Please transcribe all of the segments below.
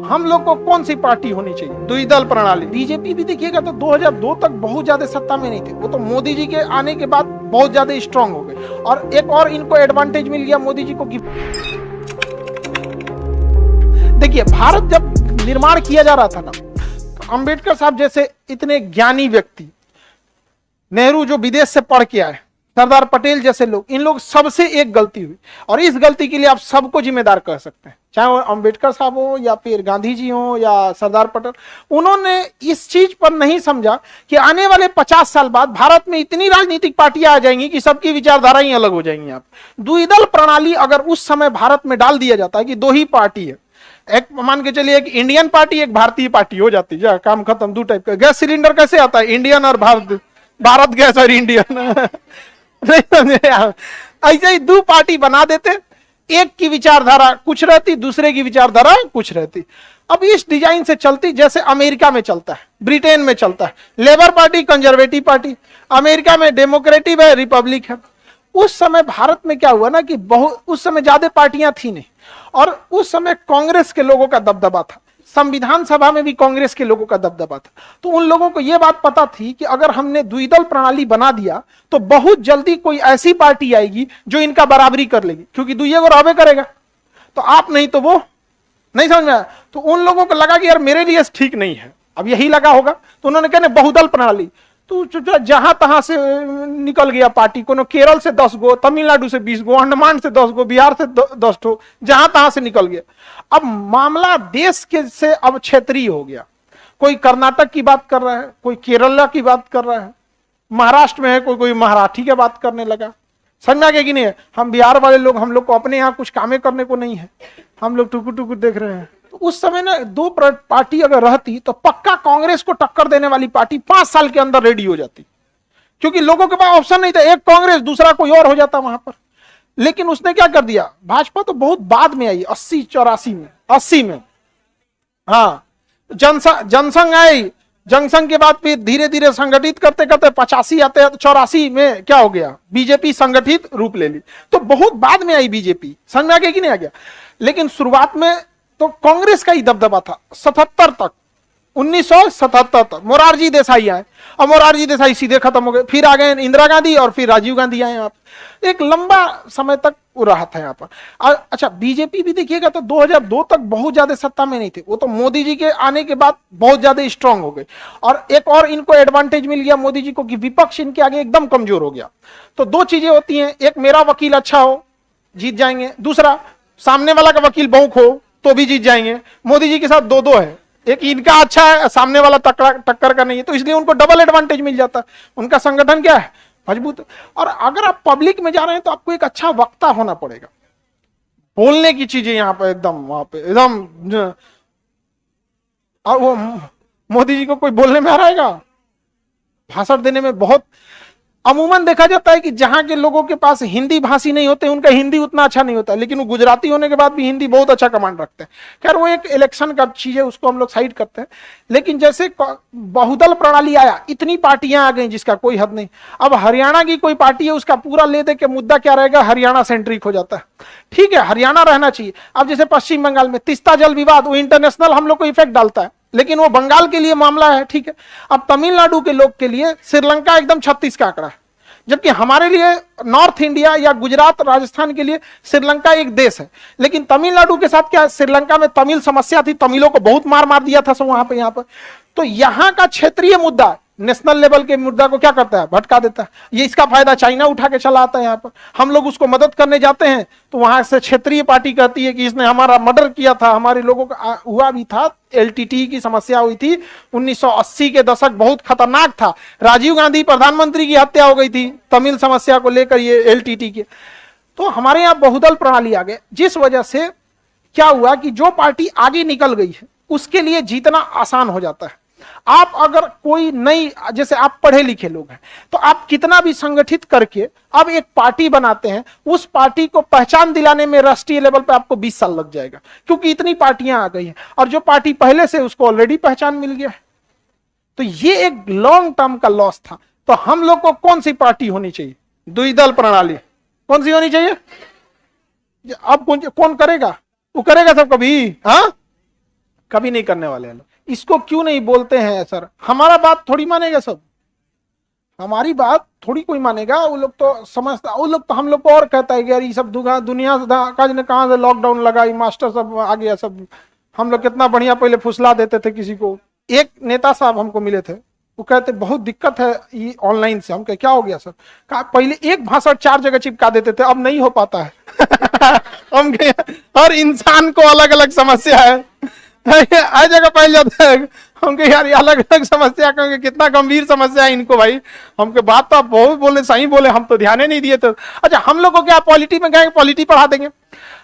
हम लोग को कौन सी पार्टी होनी चाहिए? द्विदल प्रणाली। बीजेपी भी देखिएगा तो 2002 तक बहुत ज्यादा सत्ता में नहीं थे, वो तो मोदी जी के आने के बाद बहुत ज्यादा स्ट्रांग हो गए। और एक और इनको एडवांटेज मिल गया मोदी जी को कि देखिए, भारत जब निर्माण किया जा रहा था ना, तो अंबेडकर साहब जैसे इतने ज्ञानी व्यक्ति, नेहरू जो विदेश से पढ़ के आए, सरदार पटेल जैसे लोग, इन लोग सबसे एक गलती हुई और इस गलती के लिए आप सबको जिम्मेदार कह सकते हैं, चाहे वो अंबेडकर साहब हो या फिर गांधी जी हो या सरदार पटेल। उन्होंने इस चीज पर नहीं समझा कि आने वाले 50 साल बाद भारत में इतनी राजनीतिक पार्टियां आ जाएंगी कि सबकी विचारधारा ही अलग हो जाएंगी। आप द्विदल प्रणाली अगर उस समय भारत में डाल दिया जाता है कि दो ही पार्टी है, एक मान के चलिए एक इंडियन पार्टी एक भारतीय पार्टी हो जाती है, काम खत्म। दो टाइप का गैस सिलेंडर कैसे आता है, इंडियन और भारत गैस और इंडियन नहीं समझे? ऐसे ही दो पार्टी बना देते, एक की विचारधारा कुछ रहती, दूसरे की विचारधारा कुछ रहती। अब इस डिजाइन से चलती जैसे अमेरिका में चलता है, ब्रिटेन में चलता है, labour party conservative party, America में डेमोक्रेटिक है, रिपब्लिक है। उस समय भारत में क्या हुआ ना कि बहुत उस समय ज्यादा पार्टियां थी नहीं, और उस समय कांग्रेस के लोगों का दबदबा था, संविधान सभा में भी कांग्रेस के लोगों का दबदबा था। तो उन लोगों को यह बात पता थी कि अगर हमने द्विदल प्रणाली बना दिया तो बहुत जल्दी कोई ऐसी पार्टी आएगी जो इनका बराबरी कर लेगी, क्योंकि दुइये को रहबे करेगा, तो आप नहीं तो वो। नहीं समझ में आया? तो उन लोगों को लगा कि यार मेरे लिए ठीक नहीं है, अब यही लगा होगा, तो उन्होंने कहने बहुदल प्रणाली। तो जहां तहां से निकल गया पार्टी, कोनो केरल से 10 गो, तमिलनाडु से 20 गो, अंडमान से 10 गो, बिहार से 10 गो, जहां तहां से निकल गया। अब मामला देश के से अब क्षेत्रीय हो गया, कोई कर्नाटक की बात कर रहा है, कोई केरला की बात कर रहा है, महाराष्ट्र में है कोई मराठी की बात करने लगा। समझ में आ गया कि नहीं है? हम बिहार वाले लोग, हम लोग को अपने यहाँ कुछ कामें करने को नहीं है, हम लोग टुकुर टुकुर देख रहे हैं। तो उस समय ना दो पार्टी अगर रहती तो पक्का कांग्रेस को टक्कर देने वाली पार्टी 5 साल के अंदर रेडी हो जाती, क्योंकि लोगों के पास ऑप्शन नहीं था, एक कांग्रेस दूसरा कोई और हो जाता वहां पर। लेकिन उसने क्या कर दिया, भाजपा तो बहुत बाद में आई, 80 में हाँ जनसंघ आई, जनसंघ के बाद फिर धीरे धीरे संगठित करते करते 85 आते, 84 में क्या हो गया, बीजेपी संगठित रूप ले ली। तो बहुत बाद में आई बीजेपी, समझ में आ गया कि नहीं आ गया? लेकिन शुरुआत में तो कांग्रेस का ही दबदबा था 77 तक, 1977 तक मोरारजी देसाई आए, और मोरारजी देसाई सीधे खत्म हो गए, फिर आ गए इंदिरा गांधी और फिर राजीव गांधी आए। आप एक लंबा समय तक वो रहा था यहाँ पर। अच्छा, बीजेपी भी देखिएगा तो 2002 तक बहुत ज्यादा सत्ता में नहीं थे, वो तो मोदी जी के आने के बाद बहुत ज्यादा स्ट्रांग हो गए। और एक और इनको एडवांटेज मिल गया मोदी जी को कि विपक्ष इनके आगे एकदम कमजोर हो गया। तो दो चीजें होती हैं, एक मेरा वकील अच्छा हो जीत जाएंगे, दूसरा सामने वाला का वकील बहुक हो तो भी जीत जाएंगे। मोदी जी के साथ दो है, एक इनका अच्छा है, सामने वाला टक्कर का नहीं है, तो इसलिए उनको डबल एडवांटेज मिल जाता है। उनका संगठन क्या है, मजबूत। और अगर आप पब्लिक में जा रहे हैं तो आपको एक अच्छा वक्ता होना पड़ेगा, बोलने की चीजें यहाँ पे एकदम वहां पे एकदम। और वो मोदी जी को कोई बोलने में आ रहेगा, भाषण देने में बहुत। अमूमन देखा जाता है कि जहां के लोगों के पास हिंदी भाषी नहीं होते, उनका हिंदी उतना अच्छा नहीं होता, लेकिन वो गुजराती होने के बाद भी हिंदी बहुत अच्छा कमांड रखते हैं। खैर वो एक इलेक्शन का चीज है, उसको हम लोग साइड करते हैं। लेकिन जैसे बहुदल प्रणाली आया, इतनी पार्टियां आ गई जिसका कोई हद नहीं। अब हरियाणा की कोई पार्टी है, उसका पूरा ले दे के मुद्दा क्या रहेगा, हरियाणा सेंट्रिक हो जाता है। ठीक है, हरियाणा रहना चाहिए। अब जैसे पश्चिम बंगाल में तीस्ता जल विवाद, वो इंटरनेशनल हम लोग को इफेक्ट डालता है, लेकिन वो बंगाल के लिए मामला है, ठीक है। अब तमिलनाडु के लोग के लिए श्रीलंका एकदम 36 का आंकड़ा है, जबकि हमारे लिए नॉर्थ इंडिया या गुजरात राजस्थान के लिए श्रीलंका एक देश है। लेकिन तमिलनाडु के साथ क्या, श्रीलंका में तमिल समस्या थी, तमिलों को बहुत मार दिया था वहां पे, यहाँ पर। तो यहाँ का क्षेत्रीय मुद्दा नेशनल लेवल के मुद्दा को क्या करता है, भटका देता है। ये इसका फायदा चाइना उठा के चला आता है यहाँ पर। हम लोग उसको मदद करने जाते हैं तो वहां से क्षेत्रीय पार्टी कहती है कि इसने हमारा मर्डर किया था, हमारे लोगों का हुआ भी था, एलटीटी की समस्या हुई थी 1980 के दशक, बहुत खतरनाक था। राजीव गांधी प्रधानमंत्री की हत्या हो गई थी तमिल समस्या को लेकर, ये एलटीटी के। तो हमारे यहाँ बहुदल प्रणाली आ गए, जिस वजह से क्या हुआ कि जो पार्टी आगे निकल गई है उसके लिए जीतना आसान हो जाता है। आप अगर कोई नई, जैसे आप पढ़े लिखे लोग हैं, तो आप कितना भी संगठित करके अब एक पार्टी बनाते हैं, उस पार्टी को पहचान दिलाने में राष्ट्रीय लेवल पे आपको 20 साल लग जाएगा, क्योंकि इतनी पार्टियां आ गई हैं। और जो पार्टी पहले से, उसको ऑलरेडी पहचान मिल गया है। तो ये एक लॉन्ग टर्म का लॉस था। तो हम लोग को कौन सी पार्टी होनी चाहिए, द्विदल प्रणाली कौन सी होनी चाहिए? अब कौन करेगा, वो करेगा सब कभी, हाँ कभी नहीं करने वाले हैं लोग। इसको क्यों नहीं बोलते हैं सर? हमारा बात थोड़ी मानेगा सब, हमारी बात थोड़ी कोई मानेगा। वो लोग तो समझता, वो लोग तो हम लोग को और कहता है कि यार ये सब दुनिया से कहाँ से लॉकडाउन लगा, ये मास्टर सब आ गया सब। हम लोग कितना बढ़िया पहले फुसला देते थे किसी को। एक नेता साहब हमको मिले थे, वो कहते बहुत दिक्कत है ये ऑनलाइन से। हम कहे क्या हो गया सर? कहा पहले एक भाषण 4 जगह चिपका देते थे, अब नहीं हो पाता है। हम कहे हर इंसान को अलग अलग समस्या है, हर जगह पाई जाता है। हम कहे यार ये अलग अलग समस्या, कहेंगे कितना गंभीर समस्या है इनको भाई। हमके बात तो आप बहुत बोले, सही बोले, हम तो ध्यान ही नहीं दिए थे। अच्छा हम लोग को क्या पॉलिटी में गए, पॉलिटी पढ़ा देंगे।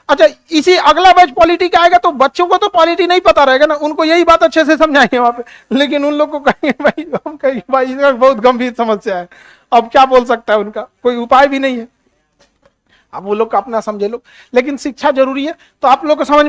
अच्छा इसी अगला बैच पॉलिटी का आएगा तो बच्चों को तो पॉलिटी नहीं पता रहेगा ना, उनको यही बात अच्छे से समझाएंगे वहां पे। लेकिन उन लोग को कहेंगे भाई, हम कहेंगे भाई इसमें बहुत गंभीर समस्या है, अब क्या बोल सकता है, उनका कोई उपाय भी नहीं है। अब वो लोग का अपना समझे लो, लेकिन शिक्षा जरूरी है। तो आप लोग को समझ में